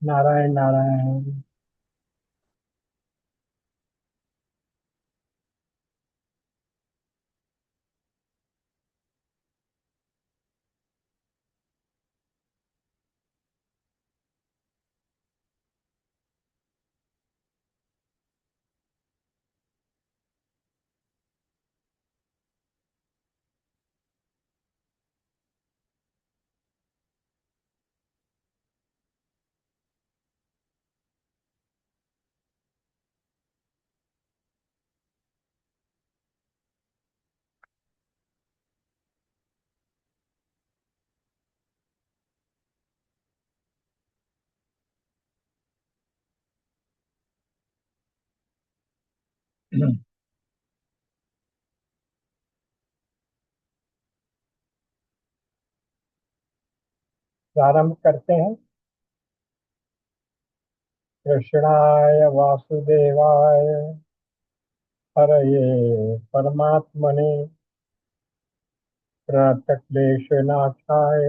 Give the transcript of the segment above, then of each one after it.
नारायण नारायण। प्रारंभ करते हैं। कृष्णाय वासुदेवाय हरये परमात्मने प्रणतक्लेशनाशाय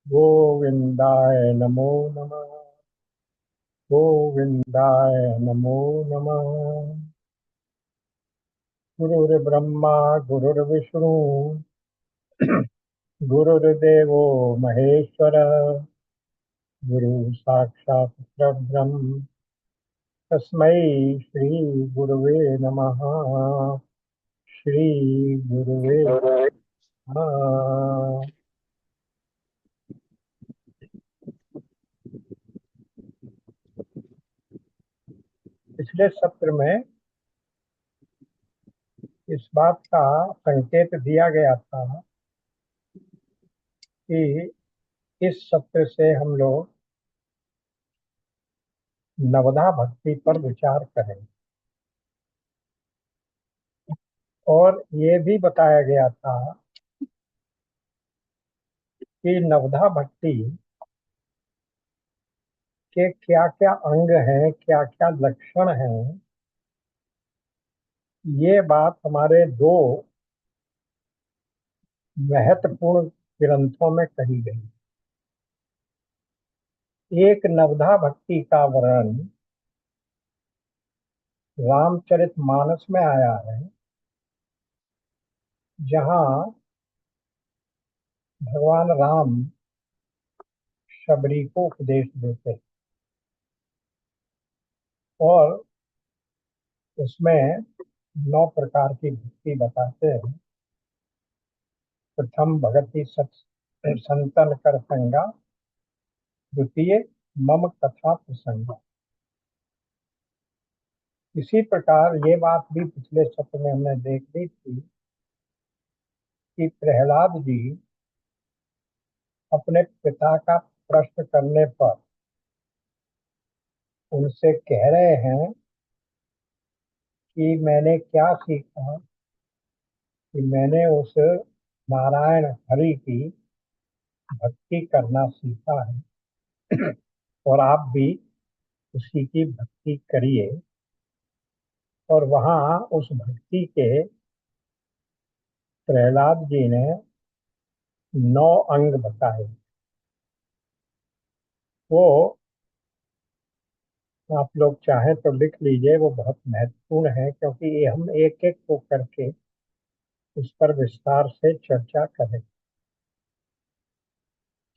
गोविंदाय नमो नमः। गोविंदाय नमो नमः। गुरुर्ब्रह्मा गुरुर्विष्णु गुरुर्देवो महेश्वर गुरु साक्षात् परब्रह्म तस्मै श्री गुरुवे नमः। श्री गुरुवे नमः। पिछले सत्र में इस बात का संकेत दिया गया था कि इस सत्र से हम लोग नवधा भक्ति पर विचार करें। और ये भी बताया गया था कि नवधा भक्ति के क्या क्या अंग हैं, क्या क्या लक्षण हैं। ये बात हमारे दो महत्वपूर्ण ग्रंथों में कही गई। एक नवधा भक्ति का वर्णन रामचरितमानस में आया है, जहाँ भगवान राम शबरी को उपदेश देते हैं। और उसमें 9 प्रकार की भक्ति बताते हैं। प्रथम भगति सत संतन कर संगा, द्वितीय मम कथा प्रसंगा। इसी प्रकार ये बात भी पिछले सत्र में हमने देख ली थी कि प्रहलाद जी अपने पिता का प्रश्न करने पर उनसे कह रहे हैं कि मैंने क्या सीखा, कि मैंने उस नारायण हरि की भक्ति करना सीखा है, और आप भी उसी की भक्ति करिए। और वहाँ उस भक्ति के प्रहलाद जी ने 9 अंग बताए। वो आप लोग चाहें तो लिख लीजिए, वो बहुत महत्वपूर्ण है, क्योंकि ये हम एक एक को करके उस पर विस्तार से चर्चा करें।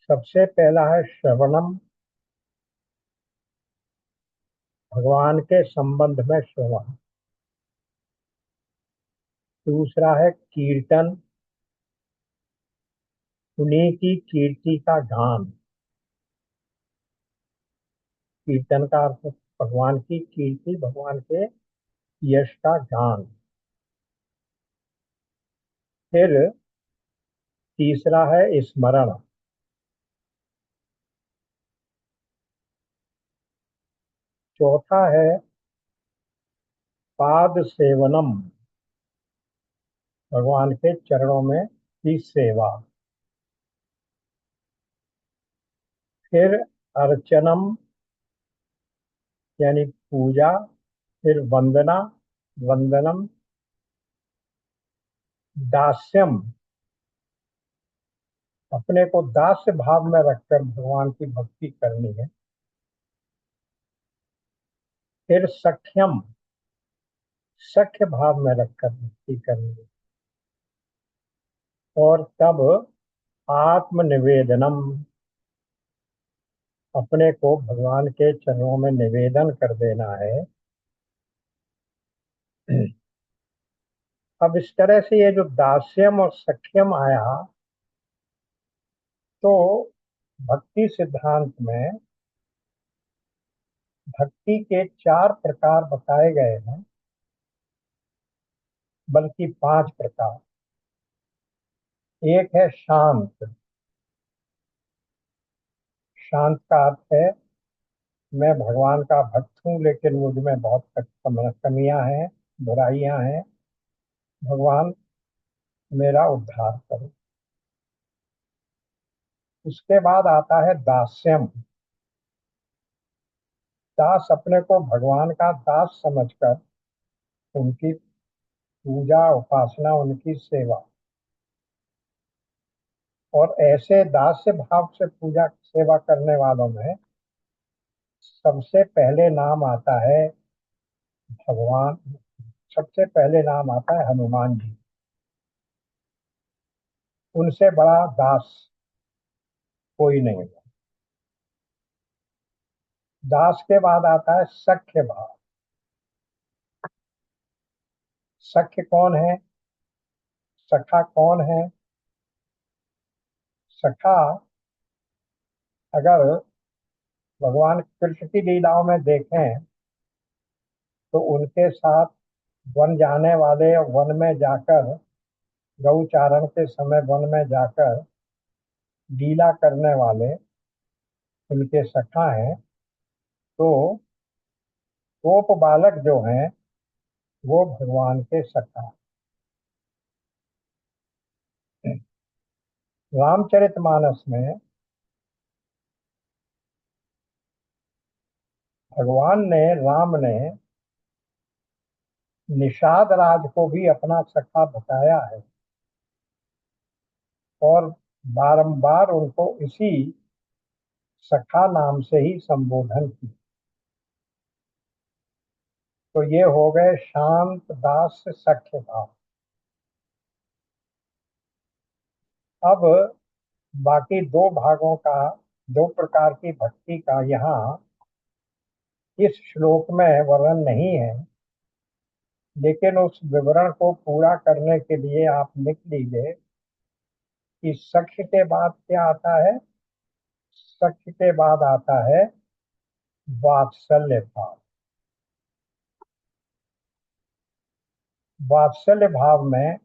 सबसे पहला है श्रवणम, भगवान के संबंध में श्रवण। दूसरा है कीर्तन, उन्हीं की कीर्ति का गान। कीर्तन का अर्थ भगवान की कीर्ति, भगवान के यश का गान। फिर तीसरा है स्मरण। चौथा है पाद सेवनम, भगवान के चरणों में की सेवा। फिर अर्चनम, यानी पूजा। फिर वंदना, वंदनम। दास्यम, अपने को दास्य भाव में रखकर भगवान की भक्ति करनी है। फिर सख्यम, सख्य भाव में रखकर भक्ति करनी है। और तब आत्मनिवेदनम, अपने को भगवान के चरणों में निवेदन कर देना है। अब इस तरह से ये जो दास्यम और सख्यम आया, तो भक्ति सिद्धांत में भक्ति के 4 प्रकार बताए गए हैं, बल्कि 5 प्रकार। एक है शांत। शांत का अर्थ है मैं भगवान का भक्त हूँ, लेकिन मुझ में बहुत कमियां हैं, बुराइयां हैं। भगवान मेरा उद्धार करो। उसके बाद आता है दास्यम। दास, अपने को भगवान का दास समझकर उनकी पूजा, उपासना, उनकी सेवा। और ऐसे दास्य भाव से पूजा सेवा करने वालों में सबसे पहले नाम आता है भगवान, सबसे पहले नाम आता है हनुमान जी। उनसे बड़ा दास कोई नहीं है। दास के बाद आता है सख्य भाव। सख्य कौन है? सखा कौन है? सखा, अगर भगवान कृष्ण की लीलाओं में देखें तो उनके साथ वन जाने वाले, वन में जाकर गौ चारण के समय वन में जाकर लीला करने वाले उनके सखा हैं, तो गोप बालक जो हैं वो भगवान के सखा हैं। रामचरितमानस में राम ने निषाद राज को भी अपना सखा बताया है और बारंबार उनको इसी सखा नाम से ही संबोधन की। तो ये हो गए शांत दास सख्य भाव। अब बाकी दो भागों का, दो प्रकार की भक्ति का यहाँ इस श्लोक में वर्णन नहीं है, लेकिन उस विवरण को पूरा करने के लिए आप लिख लीजिए कि सख्य के बाद क्या आता है। सख्य के बाद आता है वात्सल्य भाव। वात्सल्य भाव में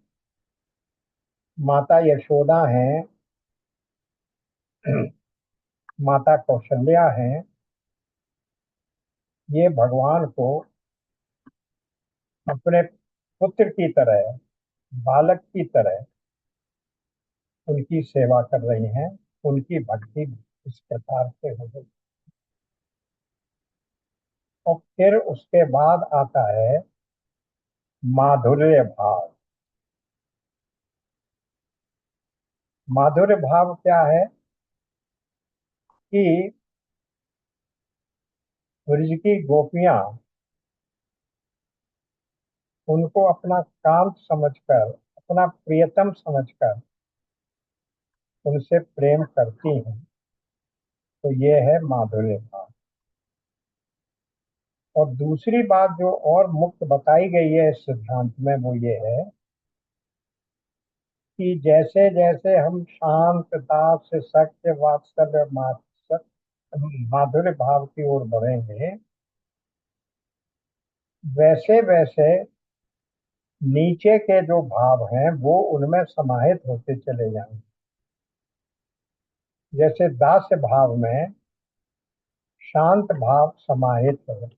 माता यशोदा हैं, माता कौशल्या हैं, ये भगवान को अपने पुत्र की तरह, बालक की तरह उनकी सेवा कर रही हैं। उनकी भक्ति इस प्रकार से हो गई। और फिर उसके बाद आता है माधुर्य भाव। माधुर्य भाव क्या है कि ब्रज की गोपियां उनको अपना कांत समझकर, अपना प्रियतम समझकर उनसे प्रेम करती हैं। तो ये है माधुर्य भाव। और दूसरी बात जो और मुख्य बताई गई है इस सिद्धांत में वो ये है कि जैसे जैसे हम शांत दास सत्य वात्सल्य माधुर्य भाव की ओर बढ़ेंगे, वैसे वैसे नीचे के जो भाव हैं वो उनमें समाहित होते चले जाएंगे। जैसे दास्य भाव में शांत भाव समाहित है,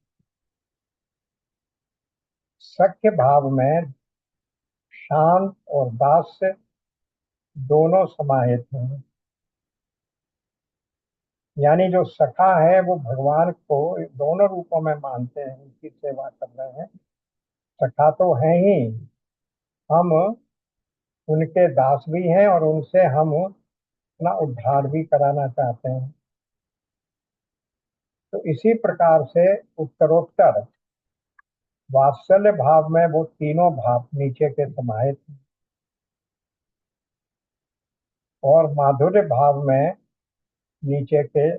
सख्य भाव में शांत और दास्य दोनों समाहित हैं। यानी जो सखा है वो भगवान को दोनों रूपों में मानते हैं, उनकी सेवा कर रहे हैं। सखा तो है ही, हम उनके दास भी हैं और उनसे हम अपना उद्धार भी कराना चाहते हैं। तो इसी प्रकार से उत्तरोत्तर वात्सल्य भाव में वो तीनों भाव नीचे के समाहित हैं और माधुर्य भाव में नीचे के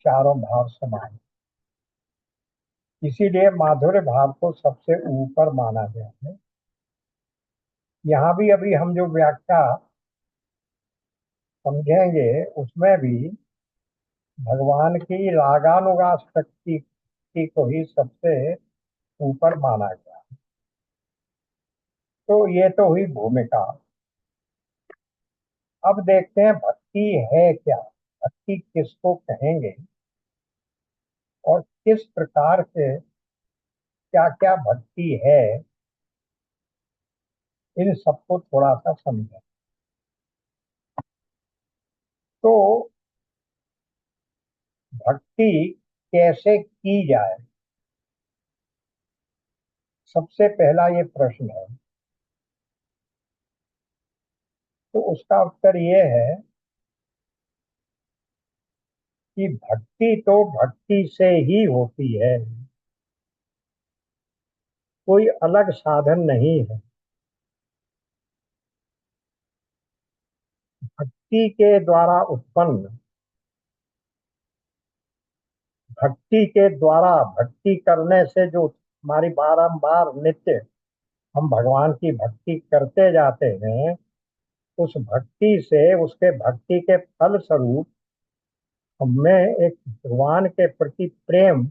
चारों भाव समाहित। इसीलिए माधुर्य भाव को सबसे ऊपर माना गया है। यहाँ भी अभी हम जो व्याख्या समझेंगे उसमें भी भगवान की रागानुगा शक्ति को ही सबसे ऊपर माना गया। तो ये तो हुई भूमिका। अब देखते हैं भक्ति है क्या, भक्ति किसको कहेंगे और किस प्रकार से क्या क्या भक्ति है, इन सबको थोड़ा सा समझें। तो भक्ति कैसे की जाए, सबसे पहला ये प्रश्न है। तो उसका उत्तर ये है कि भक्ति तो भक्ति से ही होती है, कोई अलग साधन नहीं है। भक्ति के द्वारा उत्पन्न, भक्ति के द्वारा, भक्ति करने से जो हमारी बारंबार नित्य हम भगवान की भक्ति करते जाते हैं, उस भक्ति से, उसके भक्ति के फल स्वरूप हमें एक भगवान के प्रति प्रेम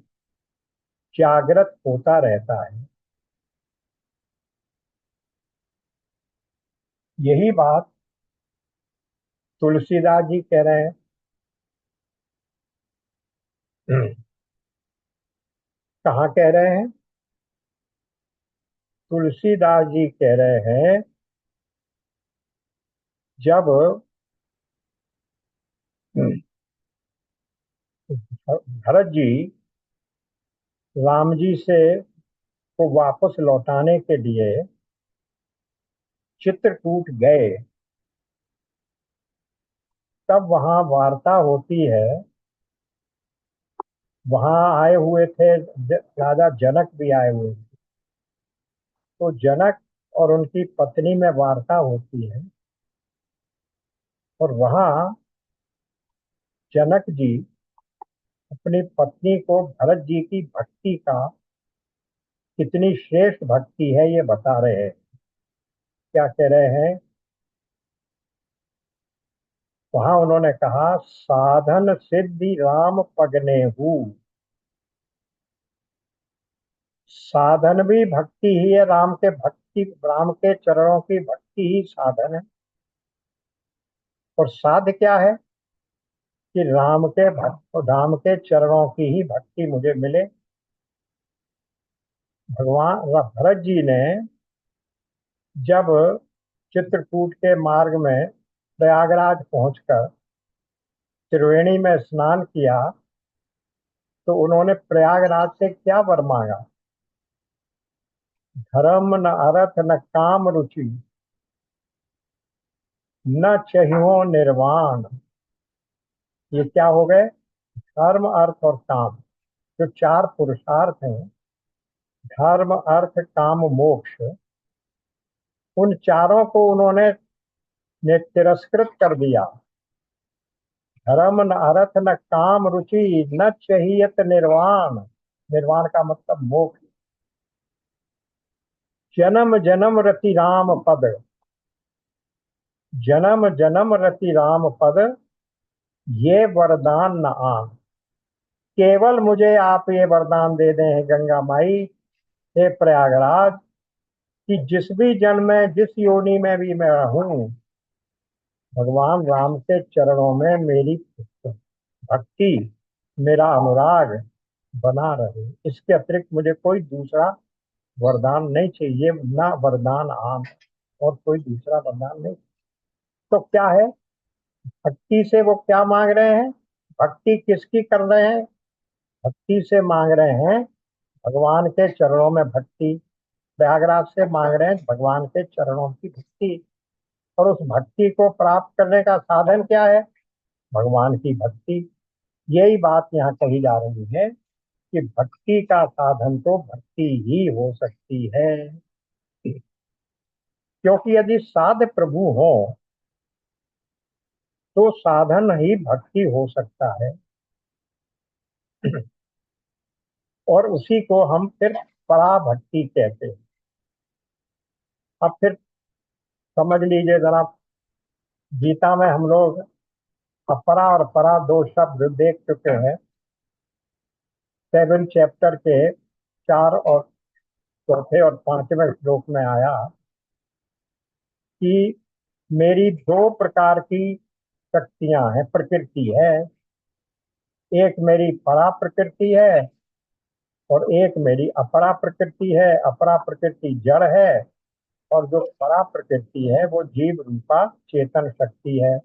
जागृत होता रहता है। यही बात तुलसीदास जी कह रहे हैं। कहाँ कह रहे हैं? तुलसीदास जी कह रहे हैं, जब भरत जी राम जी से को वापस लौटाने के लिए चित्रकूट गए, तब वहां वार्ता होती है। वहां आए हुए थे राजा जनक भी आए हुए थे। तो जनक और उनकी पत्नी में वार्ता होती है, और वहां जनक जी अपनी पत्नी को भरत जी की भक्ति का, कितनी श्रेष्ठ भक्ति है ये बता रहे हैं। क्या कह रहे हैं? वहां उन्होंने कहा, साधन सिद्धि राम पगनेहू। साधन भी भक्ति ही है, राम के भक्ति, राम के चरणों की भक्ति ही साधन है। और साध्य क्या है? कि राम के चरणों की ही भक्ति मुझे मिले। भगवान भरत जी ने जब चित्रकूट के मार्ग में प्रयागराज पहुंचकर त्रिवेणी में स्नान किया, तो उन्होंने प्रयागराज से क्या वर मांगा? धर्म न अर्थ न काम रुचि, न चाहिए निर्वाण। ये क्या हो गए? धर्म अर्थ और काम, जो चार पुरुषार्थ हैं, धर्म अर्थ काम मोक्ष, उन चारों को उन्होंने तिरस्कृत कर दिया। धर्म न अर्थ न काम रुचि, न चाहिए निर्वाण। निर्वाण का मतलब मोक्ष। जन्म जन्म रति राम पद, जन्म जन्म रति राम पद, ये वरदान न आन। केवल मुझे आप ये वरदान दे दें गंगा माई, हे प्रयागराज, कि जिस भी जन्म में, जिस योनि में भी मैं रहूं, भगवान राम के चरणों में मेरी भक्ति, मेरा अनुराग बना रहे। इसके अतिरिक्त मुझे कोई दूसरा वरदान नहीं चाहिए, ना वरदान आम, और कोई दूसरा वरदान नहीं। तो क्या है? भक्ति से वो क्या मांग रहे हैं? भक्ति किसकी कर रहे हैं? भक्ति से मांग रहे हैं भगवान के चरणों में भक्ति। प्रयागराज से मांग रहे हैं भगवान के चरणों की भक्ति। और उस भक्ति को प्राप्त करने का साधन क्या है? भगवान की भक्ति। यही बात यहाँ कही जा रही है कि भक्ति का साधन तो भक्ति ही हो सकती है। क्योंकि यदि साध प्रभु हो तो साधन ही भक्ति हो सकता है। और उसी को हम फिर पराभक्ति कहते हैं। अब फिर समझ लीजिए जरा, गीता में हम लोग अपरा और परा दो शब्द देख चुके हैं। 7 चैप्टर के 4 और चौथे और 5वें श्लोक में आया कि मेरी दो प्रकार की शक्तियां हैं, प्रकृति है। एक मेरी परा प्रकृति है और एक मेरी अपरा प्रकृति है। अपरा प्रकृति जड़ है, और जो परा प्रकृति है वो जीव रूपा चेतन शक्ति है।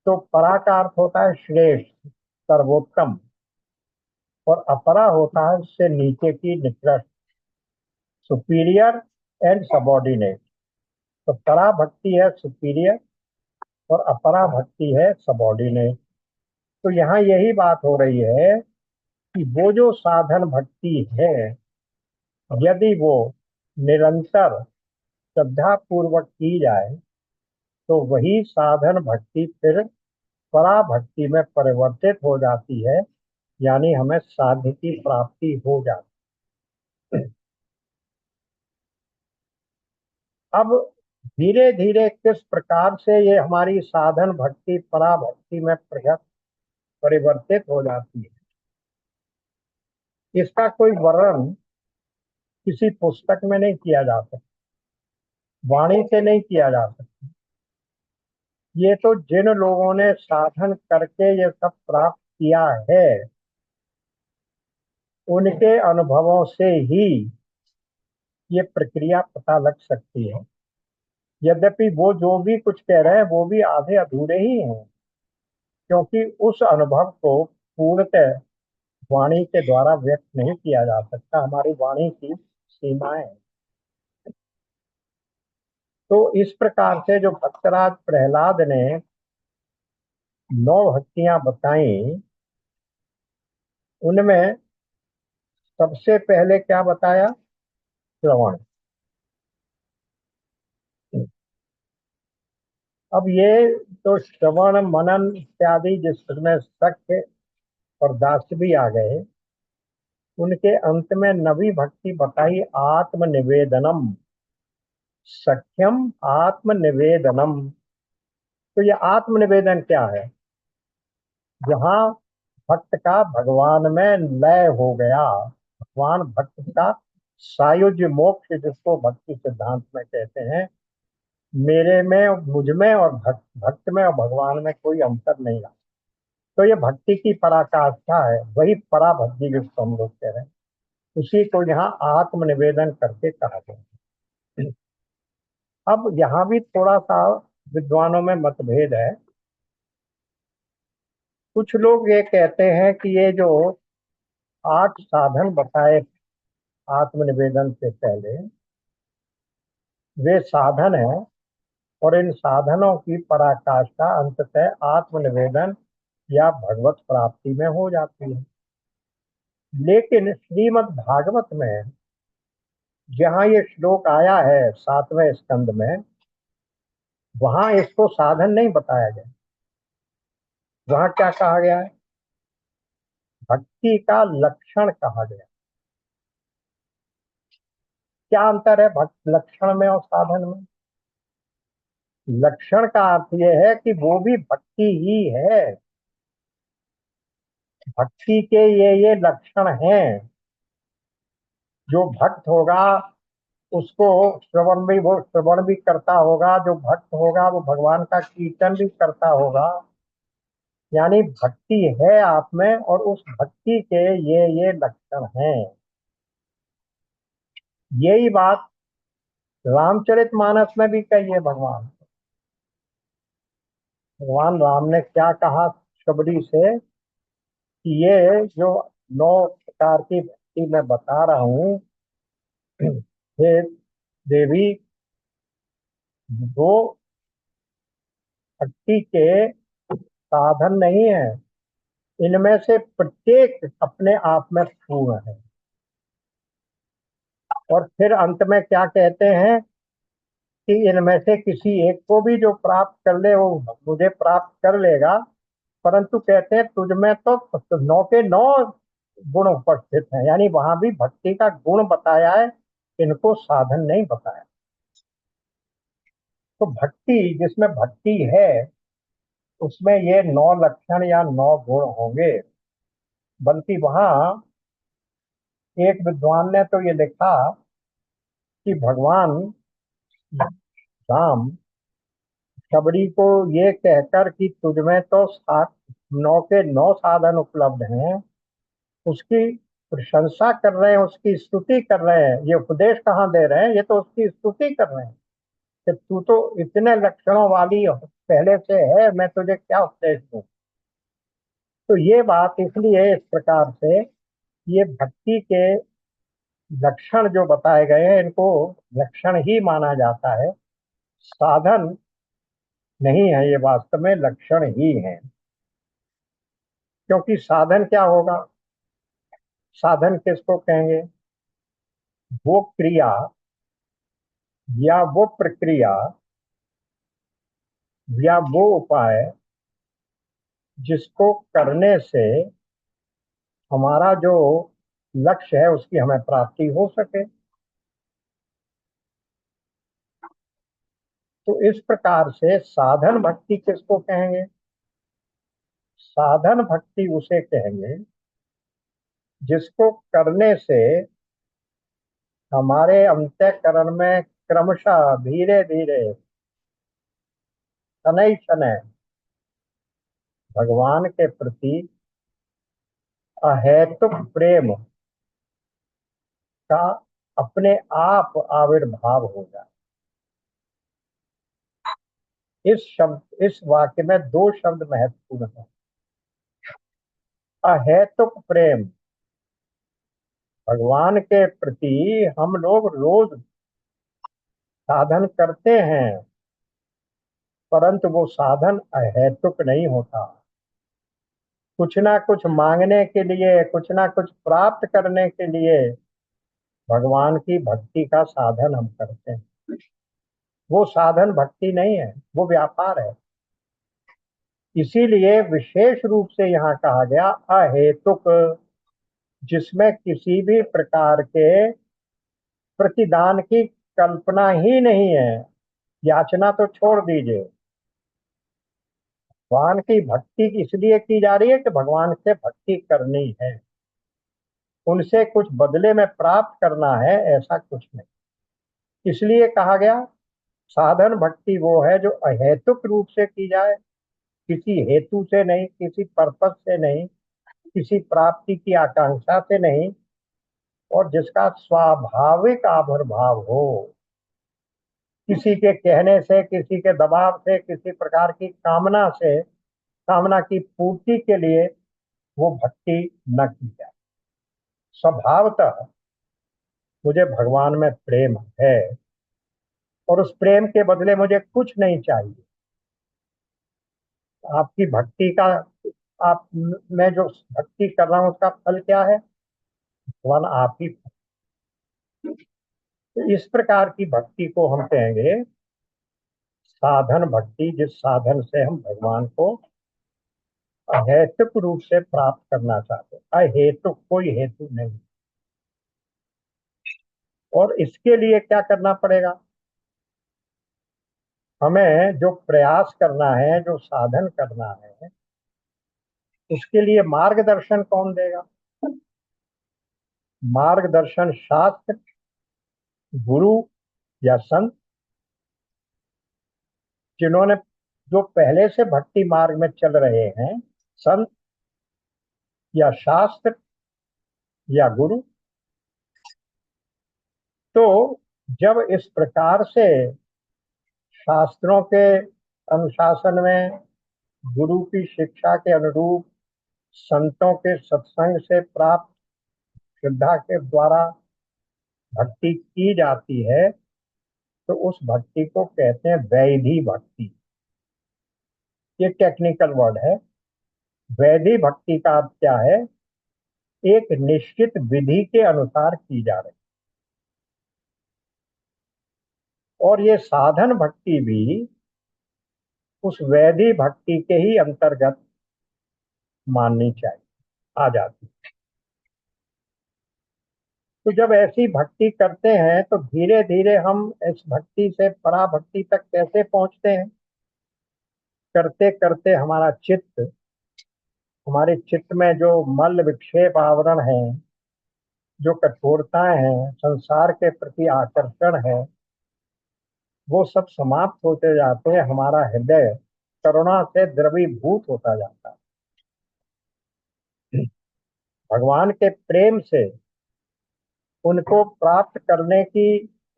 तो परा का अर्थ होता है श्रेष्ठ, सर्वोत्तम, और अपरा होता है उससे नीचे की, निकृष्ट, सुपीरियर एंड सबॉर्डिनेट। तो परा भक्ति है सुपीरियर, और अपरा भक्ति है सबॉर्डिनेट। तो यहाँ यही बात हो रही है कि वो जो साधन भक्ति है, यदि वो निरंतर श्रद्धा पूर्वक की जाए, तो वही साधन भक्ति फिर पराभक्ति में परिवर्तित हो जाती है। यानी हमें साध्य की प्राप्ति हो जाती है। अब धीरे धीरे किस प्रकार से ये हमारी साधन भक्ति पराभक्ति में परिवर्तित हो जाती है, इसका कोई वर्णन किसी पुस्तक में नहीं किया जा सकता, वाणी से नहीं किया जा सकता। ये तो जिन लोगों ने साधन करके ये सब प्राप्त किया है, उनके अनुभवों से ही ये प्रक्रिया पता लग सकती है। यद्यपि वो जो भी कुछ कह रहे हैं वो भी आधे अधूरे ही हैं, क्योंकि उस अनुभव को पूर्णतः वाणी के द्वारा व्यक्त नहीं किया जा सकता। हमारी वाणी की सीमाएं हैं। तो इस प्रकार से जो भक्तराज प्रहलाद ने 9 भक्तियां बताई, उनमें सबसे पहले क्या बताया? श्रवण। अब ये तो श्रवण मनन इत्यादि जिसमें सख्य और दास्य भी आ गए, उनके अंत में नवी भक्ति बताई आत्मनिवेदनम। सख्यम आत्मनिवेदनम। तो ये आत्मनिवेदन क्या है? जहाँ भक्त का भगवान में लय हो गया, भगवान भक्त का सायुज्य मोक्ष, जिसको भक्ति सिद्धांत में कहते हैं। मेरे में, मुझ में और भक्त भक्त में और भगवान में कोई अंतर नहीं रहा। तो ये भक्ति की पराकाष्ठा है, वही परा भक्ति जिसको हम लोग कह रहे हैं, उसी को यहाँ आत्मनिवेदन करके कहा गया। अब यहाँ भी थोड़ा सा विद्वानों में मतभेद है। कुछ लोग ये कहते हैं कि ये जो 8 साधन बताए आत्मनिवेदन से पहले, वे साधन हैं, और इन साधनों की पराकाष्ठा अंततः आत्मनिवेदन या भगवत प्राप्ति में हो जाती है। लेकिन श्रीमद् भागवत में जहाँ ये श्लोक आया है 7वें स्कंद में, वहां इसको साधन नहीं बताया गया। वहां क्या कहा गया है? भक्ति का लक्षण कहा गया। क्या अंतर है भक्त लक्षण में और साधन में? लक्षण का अर्थ यह है कि वो भी भक्ति ही है। भक्ति के ये लक्षण हैं। जो भक्त होगा उसको श्रवण भी, वो श्रवण भी करता होगा। जो भक्त होगा वो भगवान का कीर्तन भी करता होगा। यानी भक्ति है आप में, और उस भक्ति के ये लक्षण हैं। यही बात रामचरितमानस में भी कही है। भगवान राम ने क्या कहा शबरी से कि ये जो 9 प्रकार की भक्ति मैं बता रहा हूँ, हे देवी, वो भक्ति के साधन नहीं है। इनमें से प्रत्येक अपने आप में पूर्ण है। और फिर अंत में क्या कहते हैं कि इनमें से किसी एक को भी जो प्राप्त कर ले वो मुझे प्राप्त कर लेगा। परंतु कहते हैं तुझ में तो 9 के 9 गुण उपस्थित हैं। यानी वहां भी भक्ति का गुण बताया है, इनको साधन नहीं बताया। तो भक्ति, जिसमें भक्ति है, उसमें ये 9 लक्षण या 9 गुण होंगे। बल्कि वहां एक विद्वान ने तो ये लिखा कि भगवान राम शबरी को ये कहकर कि तुझमें तो 9 के 9 साधन उपलब्ध हैं, उसकी प्रशंसा कर रहे हैं, उसकी स्तुति कर रहे हैं। ये उपदेश कहाँ दे रहे हैं? ये तो उसकी स्तुति कर रहे हैं कि तू तो इतने लक्षणों वाली पहले से है, मैं तुझे क्या उपदेश दूं। तो ये बात इसलिए इस प्रकार से, ये भक्ति के लक्षण जो बताए गए हैं, इनको लक्षण ही माना जाता है, साधन नहीं है। ये वास्तव में लक्षण ही है। क्योंकि साधन क्या होगा? साधन किसको कहेंगे? वो क्रिया या वो प्रक्रिया या वो उपाय जिसको करने से हमारा जो लक्ष्य है उसकी हमें प्राप्ति हो सके। तो इस प्रकार से साधन भक्ति किसको कहेंगे? साधन भक्ति उसे कहेंगे जिसको करने से हमारे अंतःकरण में क्रमशः धीरे धीरे शनै शनै भगवान के प्रति अहेतुक प्रेम का अपने आप आविर्भाव हो जाए। इस वाक्य में दो शब्द महत्वपूर्ण हैं। अहेतुक प्रेम, भगवान के प्रति हम लोग रोज साधन करते हैं, परंतु वो साधन अहेतुक नहीं होता। कुछ ना कुछ मांगने के लिए, कुछ ना कुछ प्राप्त करने के लिए भगवान की भक्ति का साधन हम करते हैं। वो साधन भक्ति नहीं है, वो व्यापार है। इसीलिए विशेष रूप से यहाँ कहा गया अहेतुक, जिसमें किसी भी प्रकार के प्रतिदान की कल्पना ही नहीं है। याचना तो छोड़ दीजिए। भगवान की भक्ति इसलिए की जा रही है कि भगवान से भक्ति करनी है, उनसे कुछ बदले में प्राप्त करना है, ऐसा कुछ नहीं। इसलिए कहा गया साधन भक्ति वो है जो अहेतुक रूप से की जाए, किसी हेतु से नहीं, किसी पर्पस से नहीं, किसी प्राप्ति की आकांक्षा से नहीं, और जिसका स्वाभाविक आविर्भाव हो। किसी के कहने से, किसी के दबाव से, किसी प्रकार की कामना से, कामना की पूर्ति के लिए वो भक्ति न की जाए। स्वभावतः मुझे भगवान में प्रेम है और उस प्रेम के बदले मुझे कुछ नहीं चाहिए। आपकी भक्ति का, आप, मैं जो भक्ति कर रहा हूं उसका फल क्या है? भगवान आप ही। तो इस प्रकार की भक्ति को हम कहेंगे साधन भक्ति, जिस साधन से हम भगवान को अहेतुक रूप से प्राप्त करना चाहते हैं। अहेतुक, कोई हेतु नहीं। और इसके लिए क्या करना पड़ेगा? हमें जो प्रयास करना है, जो साधन करना है, उसके लिए मार्गदर्शन कौन देगा? मार्गदर्शन शास्त्र, गुरु या संत, जिन्होंने, जो पहले से भक्ति मार्ग में चल रहे हैं, संत या शास्त्र या गुरु। तो जब इस प्रकार से शास्त्रों के अनुशासन में, गुरु की शिक्षा के अनुरूप, संतों के सत्संग से प्राप्त श्रद्धा के द्वारा भक्ति की जाती है, तो उस भक्ति को कहते हैं वैधि भक्ति। ये टेक्निकल वर्ड है। वैधि भक्ति का अर्थ क्या है? एक निश्चित विधि के अनुसार की जा रही। और ये साधन भक्ति भी उस वैधि भक्ति के ही अंतर्गत माननी चाहिए, आ जाती। तो जब ऐसी भक्ति करते हैं तो धीरे धीरे हम इस भक्ति से पराभक्ति तक कैसे पहुंचते हैं? करते करते हमारे चित्त में जो मल विक्षेप आवरण है, जो कठोरताएं हैं, संसार के प्रति आकर्षण है, वो सब समाप्त होते जाते हैं। हमारा हृदय करुणा से द्रवीभूत होता जाता है। भगवान के प्रेम से, उनको प्राप्त करने की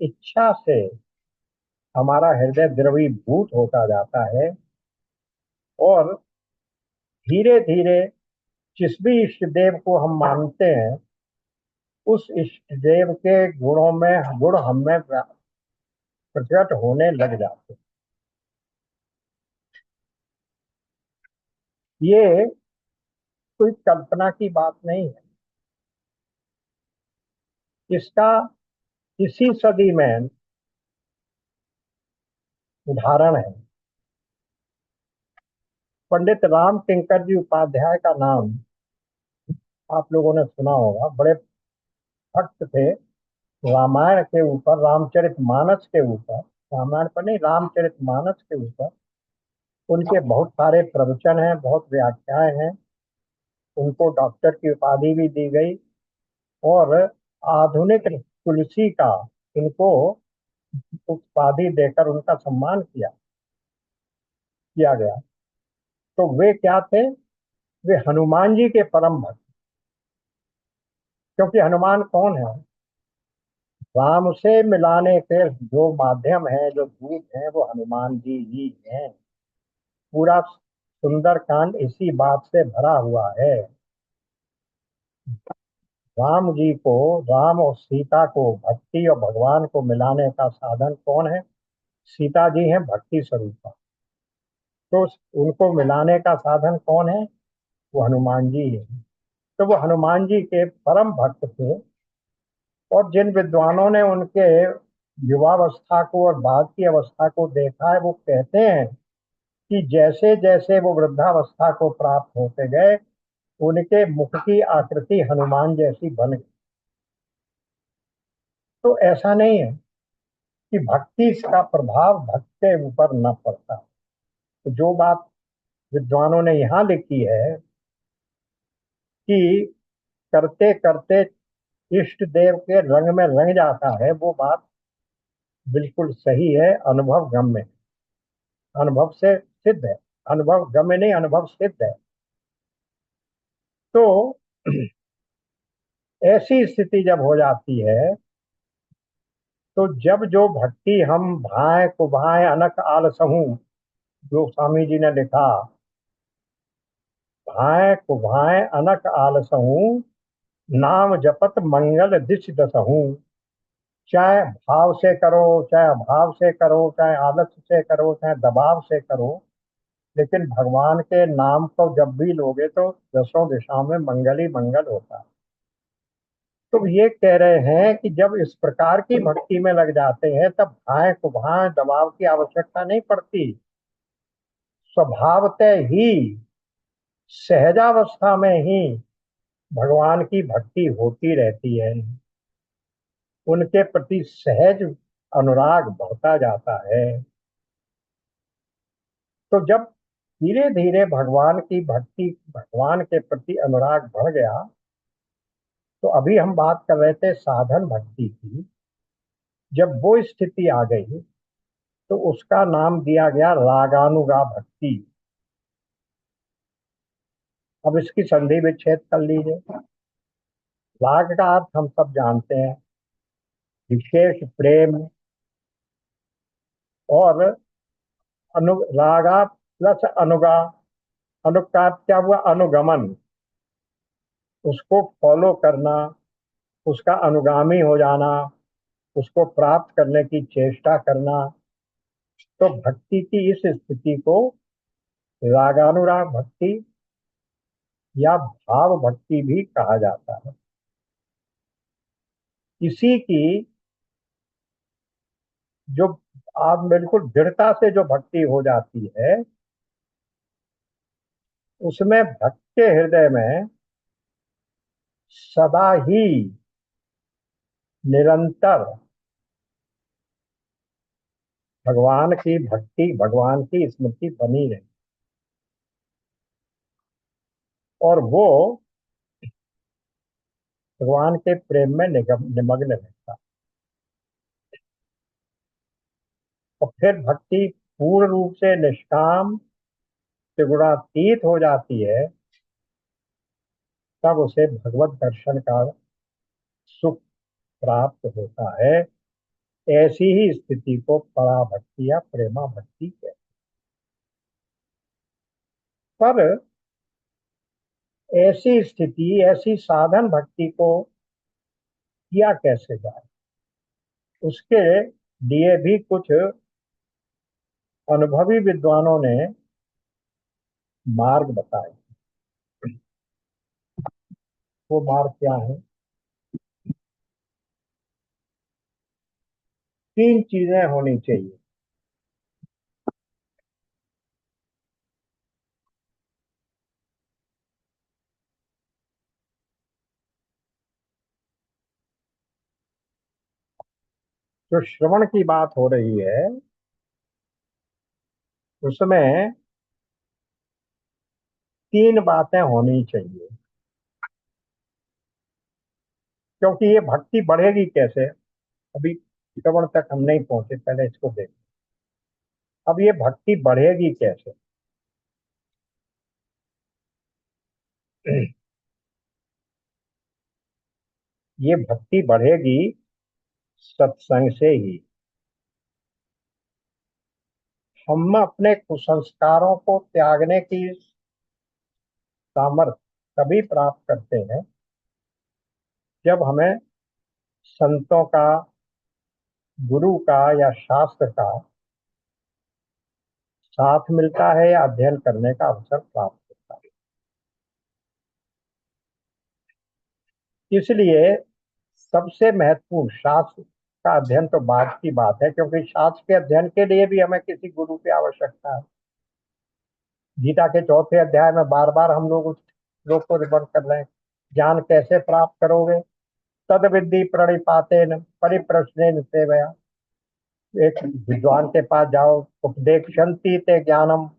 इच्छा से हमारा हृदय द्रवीभूत होता जाता है। और धीरे धीरे जिस भी इष्ट देव को हम मानते हैं, उस इष्ट देव के गुणों में गुण हमें प्रकट होने लग जाते हैं। ये कोई कल्पना की बात नहीं है। इसका इसी सदी में उदाहरण है। पंडित राम किंकर जी उपाध्याय का नाम आप लोगों ने सुना होगा। बड़े भक्त थे। रामायण के ऊपर, रामचरितमानस के ऊपर, रामायण पर नहीं, रामचरितमानस के ऊपर उनके बहुत सारे प्रवचन हैं, बहुत व्याख्याएं हैं। उनको डॉक्टर की उपाधि भी दी गई और आधुनिक तुलसी का इनको उपाधि देकर उनका सम्मान किया। किया गया। तो वे क्या थे? वे हनुमान जी के परम भक्त। क्योंकि हनुमान कौन है? राम से मिलाने के जो माध्यम है, जो दूत है, वो हनुमान जी ही हैं। पूरा सुंदर कांड इसी बात से भरा हुआ है। राम जी को, राम और सीता को, भक्ति और भगवान को मिलाने का साधन कौन है? सीता जी हैं भक्ति स्वरूपा। तो उनको मिलाने का साधन कौन है? वो हनुमान जी है। तो वो हनुमान जी के परम भक्त थे। और जिन विद्वानों ने उनके युवावस्था को और बाद की अवस्था को देखा है, वो कहते हैं कि जैसे जैसे वो वृद्धावस्था को प्राप्त होते गए, उनके मुख की आकृति हनुमान जैसी बन गई। तो ऐसा नहीं है कि भक्ति का प्रभाव भक्त के ऊपर न पड़ता। तो जो बात विद्वानों ने यहाँ लिखी है कि करते करते इष्ट देव के रंग में रंग जाता है, वो बात बिल्कुल सही है, अनुभव गम्य है, अनुभव से सिद्ध है। अनुभव गम्य नहीं, अनुभव सिद्ध है। तो ऐसी स्थिति जब हो जाती है, तो जब जो भक्ति हम भाए कुभाए अनक आलसहूं, जो स्वामी जी ने लिखा, भाए कुभाए अनक आलसहूं, नाम जपत मंगल दिश दसहूं। चाहे भाव से करो, चाहे अभाव से करो, चाहे आलस से करो, चाहे दबाव से करो, लेकिन भगवान के नाम को जब भी लोगे तो दसों दिशाओं में मंगल ही मंगल होता है। तो ये कह रहे हैं कि जब इस प्रकार की भक्ति में लग जाते हैं, तब भाए कुभाए दबाव की आवश्यकता नहीं पड़ती। स्वभावतः ही, सहजावस्था में ही भगवान की भक्ति होती रहती है। उनके प्रति सहज अनुराग बढ़ता जाता है। तो जब धीरे धीरे भगवान की भक्ति, भगवान के प्रति अनुराग बढ़ गया, तो अभी हम बात कर रहे थे साधन भक्ति की। जब वो स्थिति आ गई, तो उसका नाम दिया गया रागानुगा भक्ति। अब इसकी संधि विच्छेद कर लीजिए। राग का अर्थ हम सब जानते हैं, विशेष प्रेम। और अनुरागा प्लस अनुगा, अनुग का अर्थ क्या हुआ? अनुगमन, उसको फॉलो करना, उसका अनुगामी हो जाना, उसको प्राप्त करने की चेष्टा करना। तो भक्ति की इस स्थिति को रागानुराग भक्ति या भाव भक्ति भी कहा जाता है। इसी की जो आप बिल्कुल दृढ़ता से जो भक्ति हो जाती है, उसमें भक्त के हृदय में सदा ही निरंतर भगवान की भक्ति, भगवान की स्मृति बनी रहे, और वो भगवान के प्रेम में निमग्न रहता। और फिर भक्ति पूर्ण रूप से निष्काम त्रिगुणातीत हो जाती है, तब उसे भगवत दर्शन का सुख प्राप्त होता है। ऐसी ही स्थिति को पराभक्ति या प्रेमा भक्ति कहते हैं। पर ऐसी स्थिति, ऐसी साधन भक्ति को किया कैसे जाए, उसके लिए भी कुछ अनुभवी विद्वानों ने मार्ग बताए। वो मार्ग क्या है? तीन चीजें होनी चाहिए। जो श्रवण की बात हो रही है, उसमें तीन बातें होनी चाहिए। क्योंकि ये भक्ति बढ़ेगी कैसे? अभी श्रवण तक हम नहीं पहुंचे, पहले इसको देखें। अब ये भक्ति बढ़ेगी कैसे? ये भक्ति बढ़ेगी सत्संग से ही। हम अपने कुसंस्कारों को त्यागने की सामर्थ्य तभी प्राप्त करते हैं जब हमें संतों का, गुरु का या शास्त्र का साथ मिलता है या अध्ययन करने का अवसर प्राप्त होता है। इसलिए सबसे महत्वपूर्ण, शास्त्र का अध्ययन तो बाद की बात है, क्योंकि शास्त्र के अध्ययन के लिए भी हमें किसी गुरु की आवश्यकता है। गीता के चौथे अध्याय में बार बार हम लोग उस श्लोक को रिवर कर रहे हैं। ज्ञान कैसे प्राप्त करोगे? तद विद्धि प्रणिपातेन परिप्रश्नेन सेवया। एक विद्वान के पास जाओ, उपदेक्षन्ति ते ज्ञानम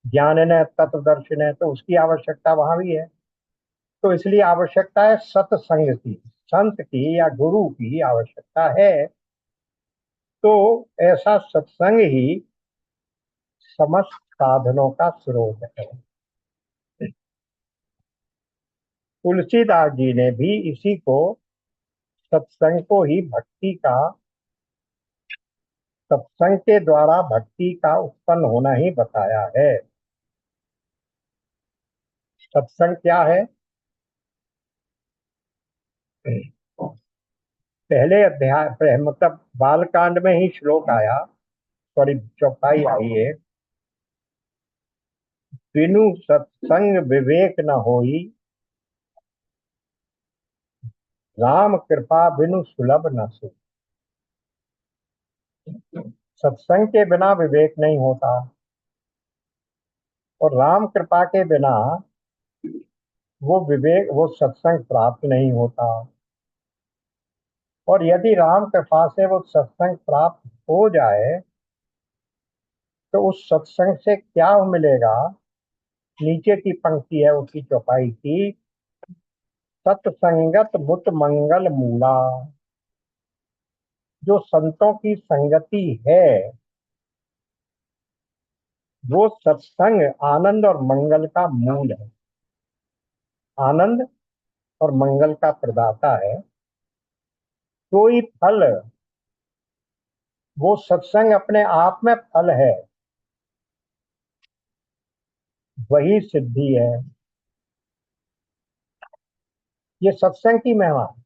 ज्ञानेन तत्वदर्शिने, तो उसकी आवश्यकता वहां भी है। तो इसलिए आवश्यकता है सत्संग की, संत की या गुरु की आवश्यकता है। तो ऐसा सत्संग ही समस्त साधनों का स्रोत है। तुलसीदास जी ने भी इसी को, सत्संग को ही भक्ति का, सत्संग के द्वारा भक्ति का उत्पन्न होना ही बताया है। सत्संग क्या है? पहले अध्याय, मतलब बालकांड में ही श्लोक आया, सॉरी चौपाई आई है, बिनु सत्संग विवेक न होई, राम कृपा बिनु सुलभ न सो। सत्संग के बिना विवेक नहीं होता, और राम कृपा के बिना वो विवेक, वो सत्संग प्राप्त नहीं होता। और यदि राम कृपा से वो सत्संग प्राप्त हो जाए तो उस सत्संग से क्या मिलेगा? नीचे की पंक्ति है उसकी चौपाई की, सत्संगत मुत मंगल मूला। जो संतों की संगति है, वो सत्संग आनंद और मंगल का मूल है, आनंद और मंगल का प्रदाता है। कोई फल, वो सत्संग अपने आप में फल है, वही सिद्धि है। ये सत्संग की महिमा है।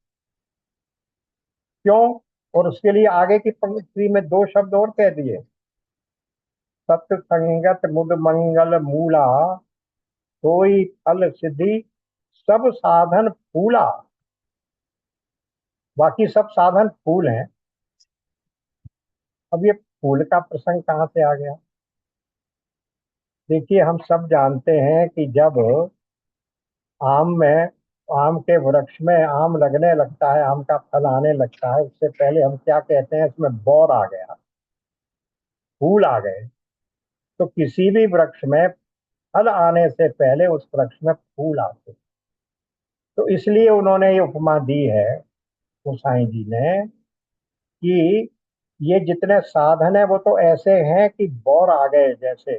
क्यों? और उसके लिए आगे की पंक्ति में दो शब्द और कह दिए, सत्संगत मुद मंगल मूला, कोई फल सिद्धि सब साधन फूला। बाकी सब साधन फूल हैं। अब ये फूल का प्रसंग कहाँ से आ गया? देखिए, हम सब जानते हैं कि जब आम में, आम के वृक्ष में आम लगने लगता है, आम का फल आने लगता है, उससे पहले हम क्या कहते हैं? इसमें बौर आ गया, फूल आ गए। तो किसी भी वृक्ष में फल आने से पहले उस वृक्ष में फूल आते। तो इसलिए उन्होंने ये उपमा दी है गोसाई जी ने, कि ये जितने साधन है वो तो ऐसे हैं कि बौर आ गए, जैसे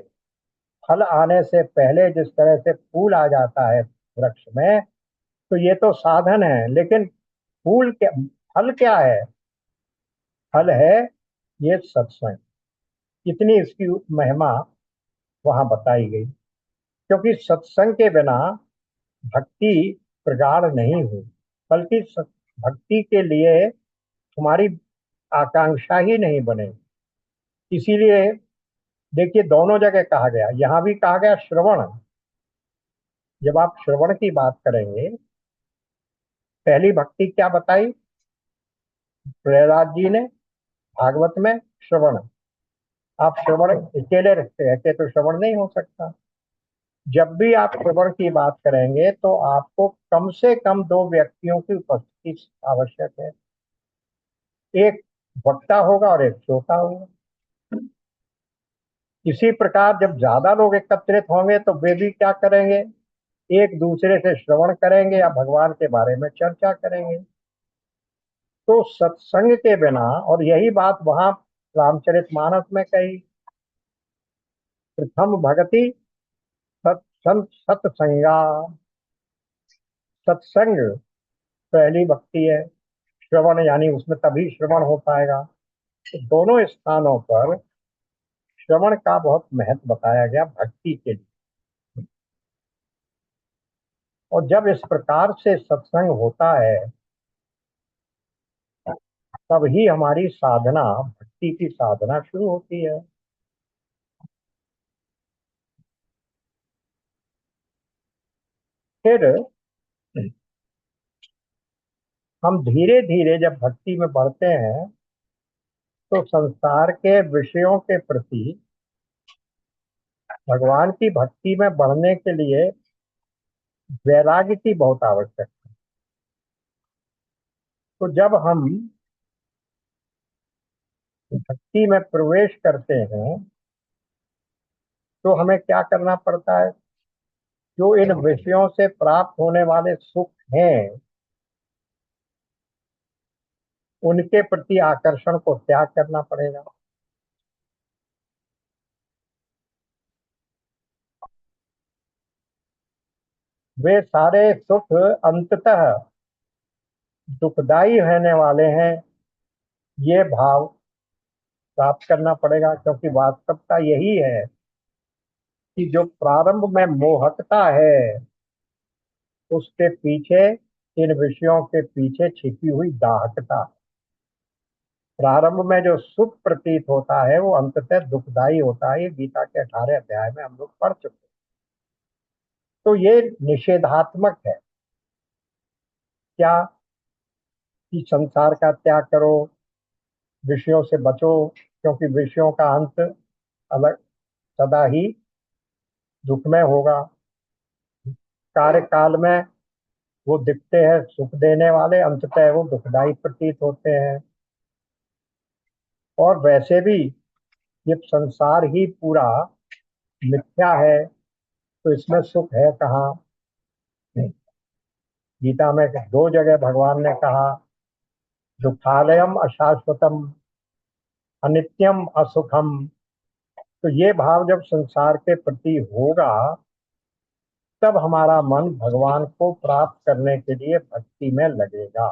फल आने से पहले जिस तरह से फूल आ जाता है वृक्ष में, तो ये तो साधन है, लेकिन फूल क्या, फल क्या है? फल है ये सत्संग। इतनी इसकी महिमा वहां बताई गई, क्योंकि सत्संग के बिना भक्ति प्रगाढ़ नहीं हुई, बल्कि भक्ति के लिए तुम्हारी आकांक्षा ही नहीं बने। इसीलिए देखिए, दोनों जगह कहा गया, यहाँ भी कहा गया श्रवण। जब आप श्रवण की बात करेंगे, पहली भक्ति क्या बताई प्रहलाद जी ने भागवत में? श्रवण। आप श्रवण अकेले रखते हैं तो श्रवण नहीं हो सकता। जब भी आप श्रवण की बात करेंगे तो आपको कम से कम दो व्यक्तियों की उपस्थिति आवश्यक है। एक वक्ता होगा और एक श्रोता होगा। इसी प्रकार जब ज्यादा लोग एकत्रित होंगे तो वे भी क्या करेंगे? एक दूसरे से श्रवण करेंगे या भगवान के बारे में चर्चा करेंगे। तो सत्संग के बिना, और यही बात वहां रामचरितमानस में कही, प्रथम भगति सत्संग सत्संगा। सत्संग पहली भक्ति है, श्रवण यानी उसमें तभी श्रवण हो पाएगा। तो दोनों स्थानों पर श्रवण का बहुत महत्व बताया गया भक्ति के लिए। और जब इस प्रकार से सत्संग होता है तब ही हमारी साधना, भक्ति की साधना शुरू होती है। फिर हम धीरे धीरे जब भक्ति में बढ़ते हैं तो संसार के विषयों के प्रति भगवान की भक्ति में बढ़ने के लिए वैराग्य की बहुत आवश्यकता है। तो जब हम भक्ति में प्रवेश करते हैं तो हमें क्या करना पड़ता है? जो इन विषयों से प्राप्त होने वाले सुख हैं उनके प्रति आकर्षण को त्याग करना पड़ेगा। वे सारे सुख अंततः दुखदाई होने वाले हैं, ये भाव प्राप्त करना पड़ेगा। क्योंकि वास्तवता यही है कि जो प्रारंभ में मोहकता है उसके पीछे, इन विषयों के पीछे छिपी हुई दाहकता। प्रारंभ में जो सुख प्रतीत होता है वो अंततः दुखदाई होता है। ये गीता के 18 अध्याय में हम लोग पढ़ चुके हैं। तो ये निषेधात्मक है। क्या? कि संसार का त्याग करो, विषयों से बचो, क्योंकि विषयों का अंत अलग सदा ही दुखमय होगा। कार्यकाल में वो दिखते हैं सुख देने वाले, अंततः वो दुखदाई प्रतीत होते हैं। और वैसे भी ये संसार ही पूरा मिथ्या है, तो इसमें सुख है कहाँ? गीता में दो जगह भगवान ने कहा, दुखालयम अशाश्वतम, अनित्यम असुखम। तो ये भाव जब संसार के प्रति होगा तब हमारा मन भगवान को प्राप्त करने के लिए भक्ति में लगेगा।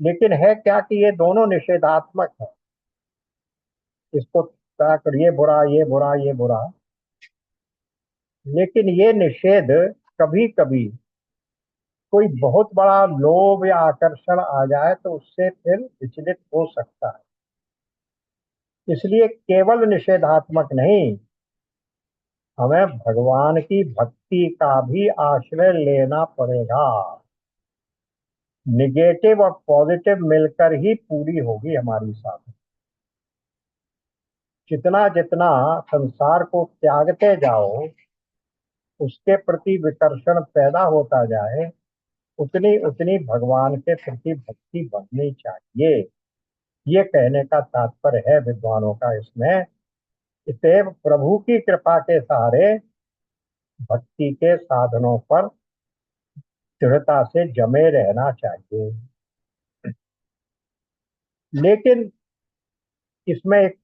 लेकिन है क्या कि ये दोनों निषेधात्मक है। इसको त्याग कर, ये बुरा, ये बुरा, ये बुरा। लेकिन ये निषेध कभी कभी कोई बहुत बड़ा लोभ या आकर्षण आ जाए तो उससे फिर विचलित हो सकता है। इसलिए केवल निषेधात्मक नहीं, हमें भगवान की भक्ति का भी आश्रय लेना पड़ेगा। निगेटिव और पॉजिटिव मिलकर ही पूरी होगी हमारी साधना। जितना जितना संसार को त्यागते जाओ, उसके प्रति विकर्षण पैदा होता जाए, उतनी उतनी भगवान के प्रति भक्ति बढ़नी चाहिए। ये कहने का तात्पर्य है विद्वानों का इसमें। इसे प्रभु की कृपा के सहारे भक्ति के साधनों पर दृढ़ता से जमे रहना चाहिए। लेकिन इसमें एक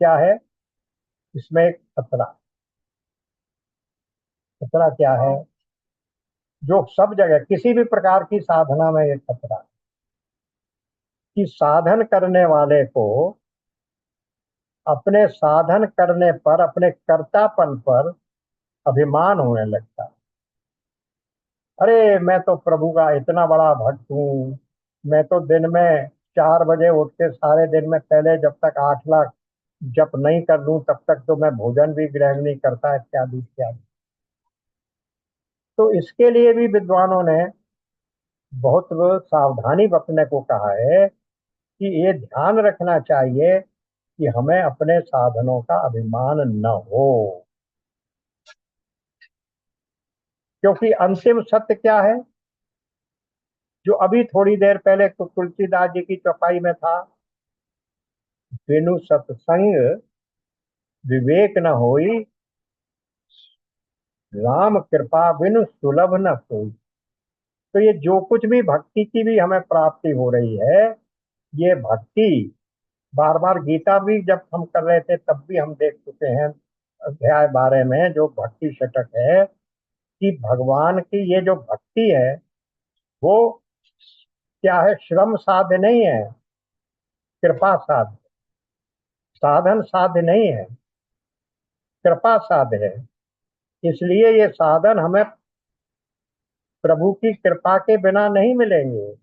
क्या है? इसमें एक खतरा। खतरा क्या है? जो सब जगह किसी भी प्रकार की साधना में एक खतरा है कि साधन करने वाले को अपने साधन करने पर, अपने कर्तापन पर अभिमान होने लगता है। अरे मैं तो प्रभु का इतना बड़ा भक्त हूँ, मैं तो दिन में 4 बजे उठ के सारे दिन में पहले जब तक 8 लाख जप नहीं कर लूं तब तक तो मैं भोजन भी ग्रहण नहीं करता, इत्यादि इत्यादि। तो इसके लिए भी विद्वानों ने बहुत सावधानी बरतने को कहा है कि ये ध्यान रखना चाहिए कि हमें अपने साधनों का अभिमान न हो। क्योंकि अंतिम सत्य क्या है, जो अभी थोड़ी देर पहले तुलसीदास जी की चौपाई में था, बिनु सत्संग विवेक न होई, राम कृपा बिनु सुलभ न सोई। तो ये जो कुछ भी भक्ति की भी हमें प्राप्ति हो रही है, ये भक्ति बार बार गीता भी जब हम कर रहे थे तब भी हम देख चुके हैं, अध्याय 12 में जो भक्ति शतक है, कि भगवान की ये जो भक्ति है वो क्या है, श्रम साध्य नहीं है, कृपा साध्य, साधन साध्य नहीं है, कृपा साध्य है। इसलिए ये साधन हमें प्रभु की कृपा के बिना नहीं मिलेंगे।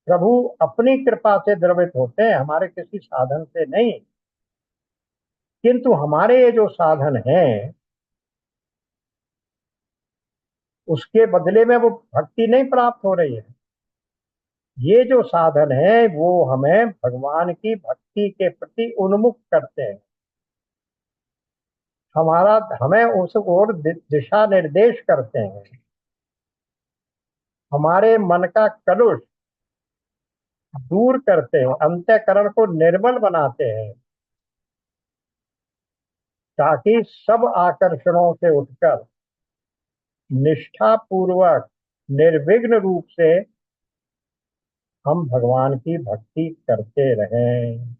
प्रभु अपनी कृपा से द्रवित होते हैं, हमारे किसी साधन से नहीं। किंतु हमारे ये जो साधन हैं उसके बदले में वो भक्ति नहीं प्राप्त हो रही है। ये जो साधन है वो हमें भगवान की भक्ति के प्रति उन्मुख करते हैं, हमारा हमें उस ओर दिशा निर्देश करते हैं, हमारे मन का कलुष दूर करते हैं, अंतःकरण को निर्मल बनाते हैं, ताकि सब आकर्षणों से उठकर निष्ठा पूर्वक निर्विघ्न रूप से हम भगवान की भक्ति करते रहें।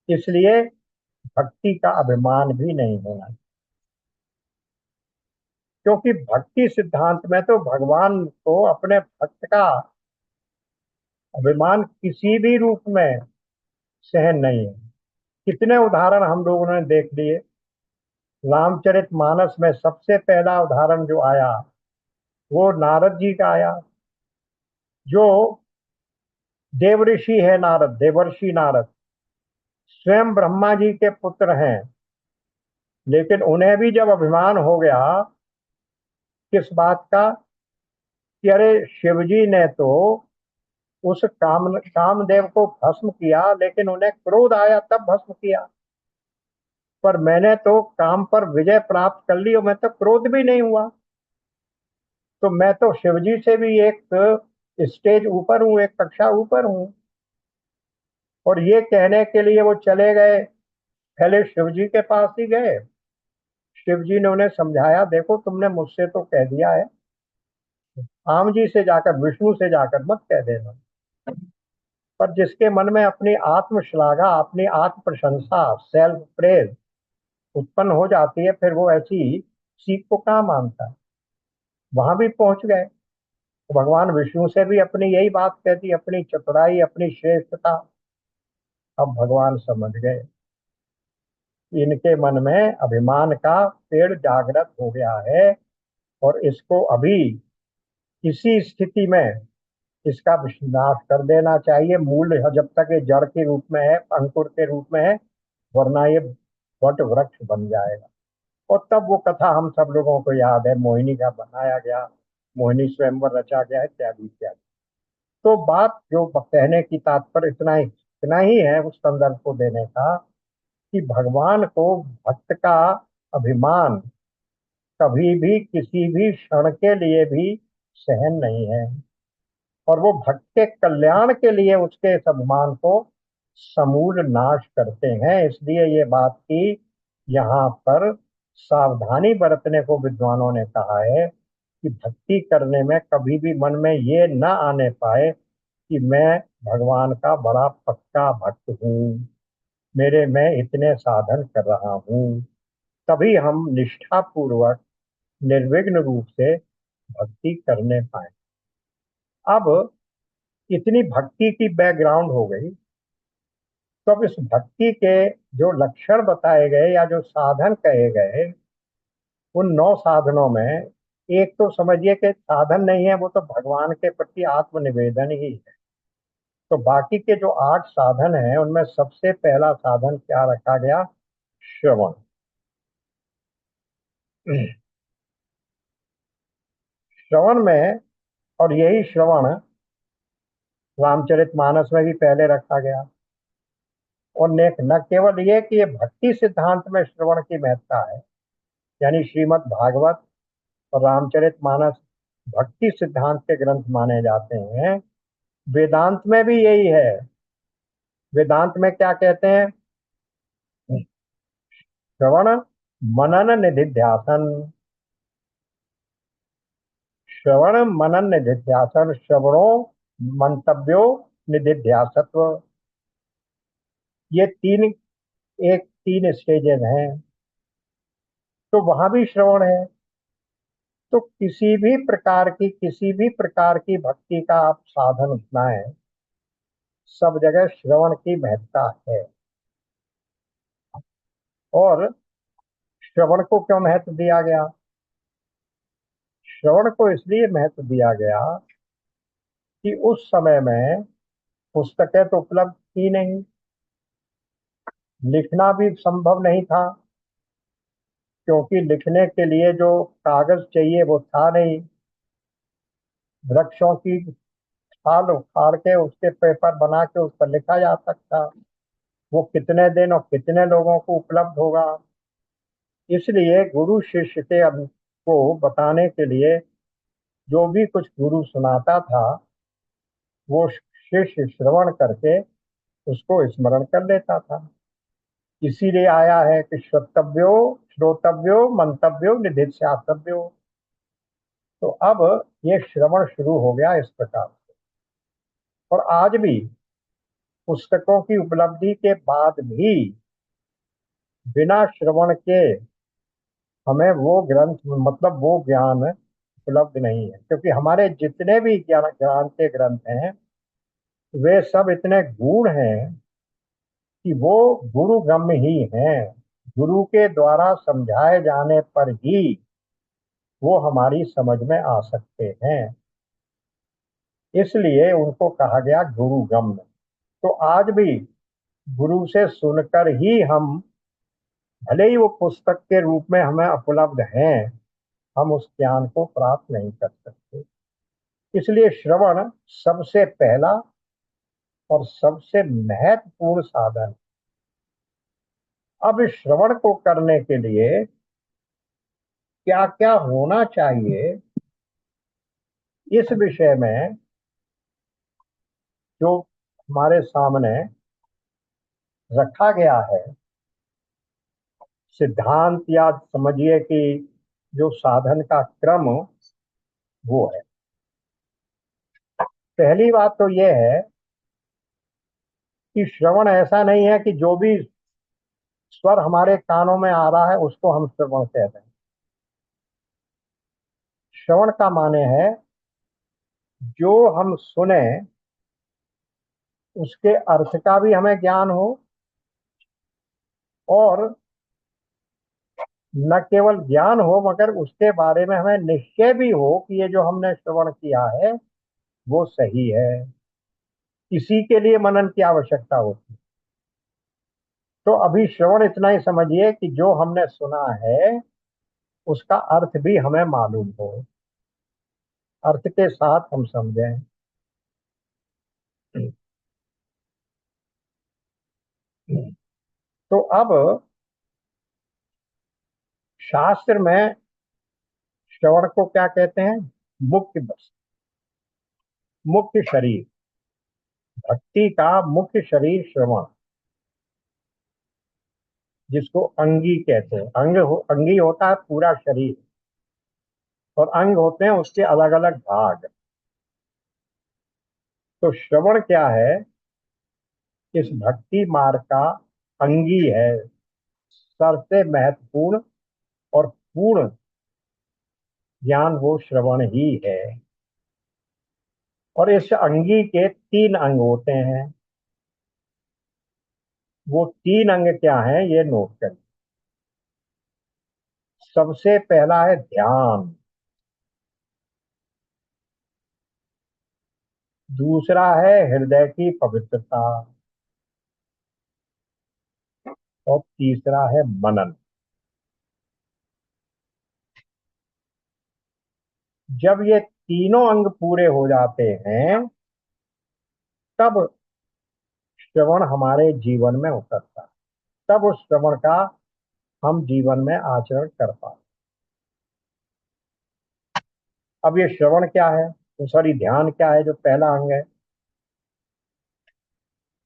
इसलिए भक्ति का अभिमान भी नहीं होना, क्योंकि भक्ति सिद्धांत में तो भगवान को अपने भक्त का अभिमान किसी भी रूप में सहन नहीं है। कितने उदाहरण हम लोगों ने देख लिए। रामचरितमानस में सबसे पहला उदाहरण जो आया वो नारद जी का आया, जो देवऋषि है नारद, देवर्षि नारद, स्वयं ब्रह्मा जी के पुत्र हैं, लेकिन उन्हें भी जब अभिमान हो गया किस बात का, कि अरे शिव जी ने तो उस कामदेव को भस्म किया, लेकिन उन्हें क्रोध आया तब भस्म किया, पर मैंने तो काम पर विजय प्राप्त कर ली और मैं तो क्रोध भी नहीं हुआ, तो मैं तो शिव जी से भी एक स्टेज ऊपर हूँ, एक कक्षा ऊपर हूँ। और ये कहने के लिए वो चले गए, पहले शिव जी के पास ही गए। शिव जी ने उन्हें समझाया, देखो तुमने मुझसे तो कह दिया है, राम जी से जाकर, विष्णु से जाकर मत कह देना। पर जिसके मन में अपनी आत्मश्लाघा, अपनी आत्म प्रशंसा, सेल्फ प्रेज उत्पन्न हो जाती है, फिर वो ऐसी सीख को कहाँ मानता है। वहां भी पहुंच गए तो भगवान विष्णु से भी अपनी यही बात कहती, अपनी चतुराई, अपनी श्रेष्ठता। अब भगवान समझ गए कि इनके मन में अभिमान का पेड़ जागृत हो गया है, और इसको अभी इसी स्थिति में इसका विनाश कर देना चाहिए। मूल जब तक ये जड़ के रूप में है, अंकुर के रूप में है, वरना ये वट वृक्ष बन जाएगा। और तब वो कथा हम सब लोगों को याद है, मोहिनी का बनाया गया, मोहिनी स्वयंवर रचा गया, इत्यादि इत्यादि। तो बात जो कहने की तात्पर्य इतना ही है उस संदर्भ को देने का, कि भगवान को भक्त का अभिमान कभी भी किसी भी क्षण के लिए भी सहन नहीं है, और वो भक्त के कल्याण के लिए उसके इस अभिमान को समूल नाश करते हैं। इसलिए ये बात की यहाँ पर सावधानी बरतने को विद्वानों ने कहा है, कि भक्ति करने में कभी भी मन में ये न आने पाए कि मैं भगवान का बड़ा पक्का भक्त हूँ, मेरे मैं इतने साधन कर रहा हूँ। तभी हम निष्ठा पूर्वक निर्विघ्न रूप से भक्ति करने पाए। अब इतनी भक्ति की बैकग्राउंड हो गई, तो अब इस भक्ति के जो लक्षण बताए गए या जो साधन कहे गए, उन 9 साधनों में एक तो समझिए कि साधन नहीं है, वो तो भगवान के प्रति आत्मनिवेदन ही है। तो बाकी के जो 8 साधन हैं उनमें सबसे पहला साधन क्या रखा गया? श्रवण। श्रवण में, और यही श्रवण रामचरितमानस में भी पहले रखा गया। और न केवल ये कि ये भक्ति सिद्धांत में श्रवण की महत्ता है, यानी श्रीमद् भागवत और रामचरितमानस भक्ति सिद्धांत के ग्रंथ माने जाते हैं। वेदांत में भी यही है। वेदांत में क्या कहते हैं? श्रवण मनन निधिध्यासन, श्रवण मनन निधिध्यासन, श्रवणों मंतव्यो निधिध्यासत्व, ये 3 एक 3 स्टेजेस हैं, तो वहां भी श्रवण है। तो किसी भी प्रकार की भक्ति का आप साधन अपनाएं, सब जगह श्रवण की महत्ता है। और श्रवण को क्यों महत्व दिया गया? श्रवण को इसलिए महत्व दिया गया कि उस समय में पुस्तकें तो उपलब्ध थी नहीं, लिखना भी संभव नहीं था, क्योंकि लिखने के लिए जो कागज चाहिए वो था नहीं। वृक्षों की छाल उखाड़ के उसके पेपर बना के उस पर लिखा जा सकता, वो कितने दिन और कितने लोगों को उपलब्ध होगा। इसलिए गुरु शिष्य के को बताने के लिए जो भी कुछ गुरु सुनाता था, वो शिष्य श्रवण करके उसको स्मरण कर लेता था। इसीलिए आया है कि श्रोतव्यो श्रोतव्यो मंतव्यो निधिध्यासव्यो। तो अब ये श्रवण शुरू हो गया इस प्रकार से। और आज भी पुस्तकों की उपलब्धि के बाद भी बिना श्रवण के हमें वो ग्रंथ, मतलब वो ज्ञान उपलब्ध नहीं है, क्योंकि हमारे जितने भी ज्ञान के ग्रंथ हैं वे सब इतने गूढ़ हैं कि वो गुरुगम्य ही हैं। गुरु के द्वारा समझाए जाने पर ही वो हमारी समझ में आ सकते हैं, इसलिए उनको कहा गया गुरुगम्य। तो आज भी गुरु से सुनकर ही हम, भले ही वो पुस्तक के रूप में हमें उपलब्ध हैं, हम उस ज्ञान को प्राप्त नहीं कर सकते। इसलिए श्रवण सबसे पहला और सबसे महत्वपूर्ण साधन। अब इस श्रवण को करने के लिए क्या क्या होना चाहिए, इस विषय में जो हमारे सामने रखा गया है सिद्धांत, या समझिए कि जो साधन का क्रम, वो है। पहली बात तो यह है कि श्रवण ऐसा नहीं है कि जो भी स्वर हमारे कानों में आ रहा है उसको हम श्रवण कहते हैं। श्रवण का माने है जो हम सुने उसके अर्थ का भी हमें ज्ञान हो, और न केवल ज्ञान हो मगर उसके बारे में हमें निश्चय भी हो कि ये जो हमने श्रवण किया है वो सही है। इसी के लिए मनन की आवश्यकता होती है। तो अभी श्रवण इतना ही समझिए कि जो हमने सुना है उसका अर्थ भी हमें मालूम हो, अर्थ के साथ हम समझें। तो अब शास्त्र में श्रवण को क्या कहते हैं? मुख्य बस, मुख्य शरीर, भक्ति का मुख्य शरीर श्रवण, जिसको अंगी कहते हैं। अंगी होता है पूरा शरीर, और अंग होते हैं उसके अलग अलग भाग। तो श्रवण क्या है? इस भक्ति मार्ग का अंगी है, सबसे महत्वपूर्ण और पूर्ण ज्ञान वो श्रवण ही है। और इस अंगी के 3 अंग होते हैं। वो 3 अंग क्या हैं ये नोट करें। सबसे पहला है ध्यान, दूसरा है हृदय की पवित्रता, और तीसरा है मनन। जब ये तीनों अंग पूरे हो जाते हैं तब श्रवण हमारे जीवन में उतरता है, तब उस श्रवण का हम जीवन में आचरण कर पाते। अब ये श्रवण क्या है, तो सॉरी ध्यान क्या है जो पहला अंग है?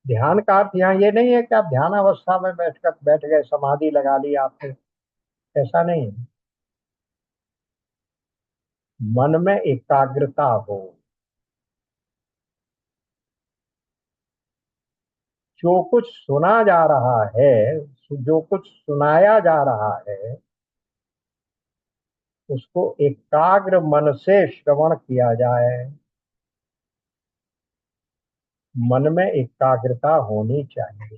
ध्यान का अर्थ यहाँ ये नहीं है कि आप ध्यान अवस्था में बैठ गए, समाधि लगा ली आपने, ऐसा नहीं है। मन में एकाग्रता हो, जो कुछ सुना जा रहा है, जो कुछ सुनाया जा रहा है उसको एकाग्र मन से श्रवण किया जाए। मन में एकाग्रता होनी चाहिए।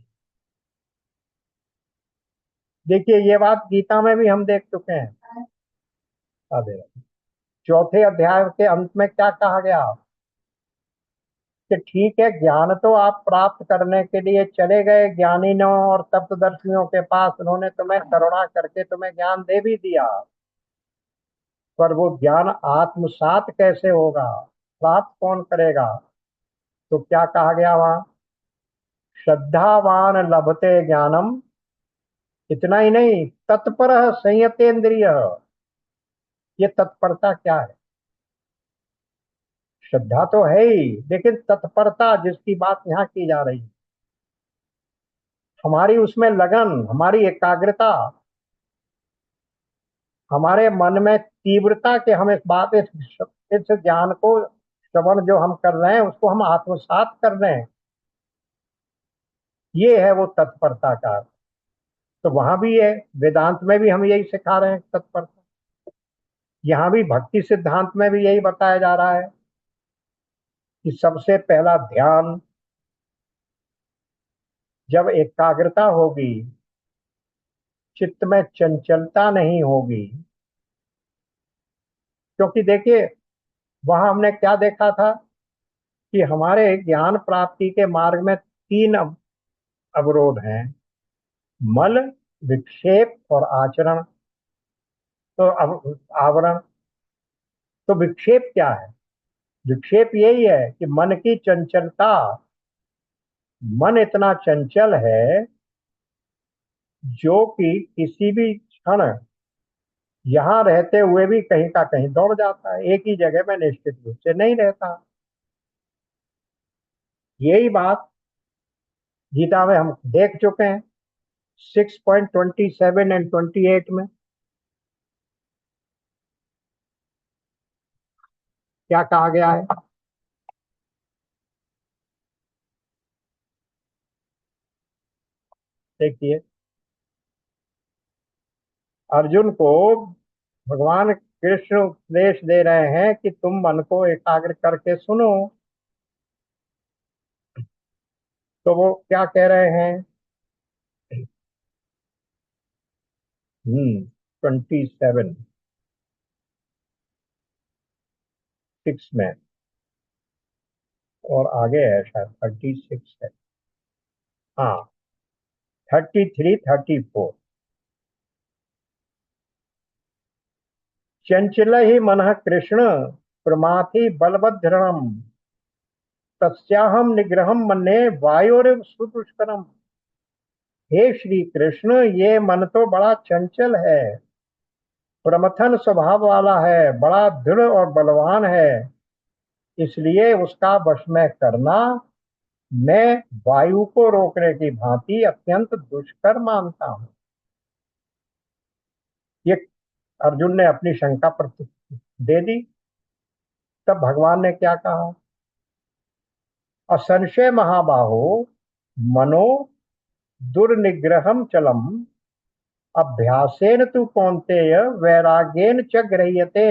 देखिए, ये बात गीता में भी हम देख चुके हैं। अरे, चौथे अध्याय के अंत में क्या कहा गया कि ठीक है, ज्ञान तो आप प्राप्त करने के लिए चले गए ज्ञानियों और तत्वदर्शियों के पास, उन्होंने तुम्हें करुणा करके तुम्हें ज्ञान दे भी दिया, पर वो ज्ञान आत्मसात कैसे होगा, प्राप्त कौन करेगा? तो क्या कहा गया वहां? श्रद्धावान लभते ज्ञानम। इतना ही नहीं, तत्पर संयतेन्द्रिय। ये तत्परता क्या है? श्रद्धा तो है ही, लेकिन तत्परता जिसकी बात यहाँ की जा रही है, हमारी उसमें लगन, हमारी एकाग्रता, हमारे मन में तीव्रता के हम इस ज्ञान को, श्रवण जो हम कर रहे हैं उसको हम आत्मसात कर रहे हैं, ये है वो तत्परता का अर्थ। तो वहां भी है, वेदांत में भी हम यही सिखा रहे हैं तत्परता। यहाँ भी भक्ति सिद्धांत में भी यही बताया जा रहा है कि सबसे पहला ध्यान, जब एकाग्रता होगी, चित्त में चंचलता नहीं होगी। क्योंकि देखिए, वहां हमने क्या देखा था कि हमारे ज्ञान प्राप्ति के मार्ग में तीन अवरोध हैं: मल, विक्षेप और आचरण। तो अब आवरण। तो विक्षेप क्या है? विक्षेप यही है कि मन की चंचलता। मन इतना चंचल है जो कि किसी भी क्षण यहाँ रहते हुए भी कहीं का कहीं दौड़ जाता है, एक ही जगह में निश्चित रूप से नहीं रहता। यही बात गीता में हम देख चुके हैं, 6.27 एंड 28 में क्या कहा गया है। देखिए, अर्जुन को भगवान कृष्ण उपदेश दे रहे हैं कि तुम मन को एकाग्र करके सुनो। तो वो क्या कह रहे हैं? 27, 6 में, और आगे है शायद 36 है। हाँ, 33, 34। चंचल ही मन कृष्ण प्रमाथि बलभद्रम, तस्याहम निग्रहम मन्ये वायोरिव सुदुष्करम। हे श्री कृष्ण, ये मन तो बड़ा चंचल है, प्रमथन स्वभाव वाला है, बड़ा दृढ़ और बलवान है, इसलिए उसका वश में करना मैं वायु को रोकने की भांति अत्यंत दुष्कर मानता हूं। ये अर्जुन ने अपनी शंका दे दी। तब भगवान ने क्या कहा? असंशय महाबाहो, मनो दुर्निग्रहम चलम, अभ्यासेन तु कौन्तेय वैराग्येन च गृह्यते।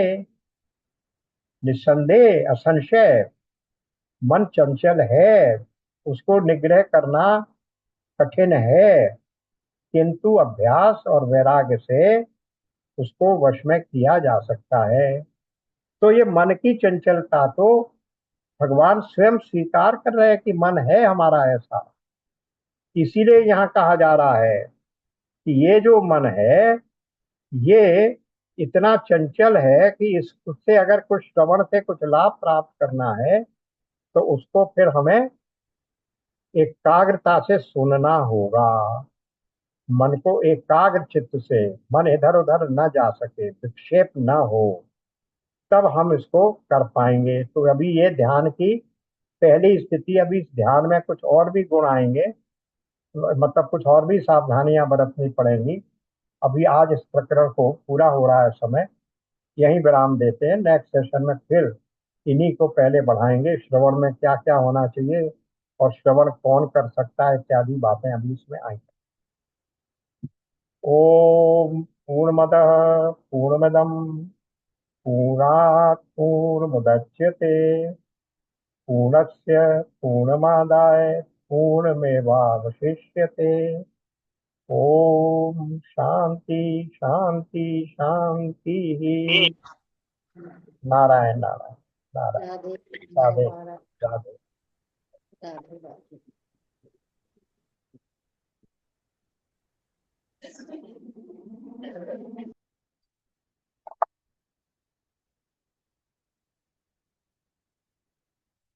निस्संदेह, असंशय, मन चंचल है, उसको निग्रह करना कठिन है, किंतु अभ्यास और वैराग्य से उसको वश में किया जा सकता है। तो ये मन की चंचलता तो भगवान स्वयं स्वीकार कर रहे हैं कि मन है हमारा ऐसा। इसीलिए यहाँ कहा जा रहा है कि ये जो मन है, ये इतना चंचल है कि इस उससे अगर कुछ श्रवण से कुछ लाभ प्राप्त करना है तो उसको फिर हमें एकाग्रता से सुनना होगा। मन को एकाग्र चित्त से, मन इधर उधर न जा सके, विक्षेप न हो, तब हम इसको कर पाएंगे। तो अभी ये ध्यान की पहली स्थिति, अभी इस ध्यान में कुछ और भी गुण आएंगे, मतलब कुछ और भी सावधानियां बरतनी पड़ेंगी। अभी आज इस प्रकरण को पूरा हो रहा है समय, यहीं विराम देते हैं। नेक्स्ट सेशन में फिर इन्हीं को पहले बढ़ाएंगे, श्रवण में क्या क्या होना चाहिए और श्रवण कौन कर सकता है इत्यादि बातें अभी इसमें आई। ओम पूर्णमदः पूर्णमिदं पूर्णात् पूर्णमुदच्यते पूर्णस्य पूर्णमादाय पूर्णमेवावशिष्यते। ओम शांति शांति शांति। नारायण नारायण नारायण। राधे राधे महाराज। राधे। राधे राधे।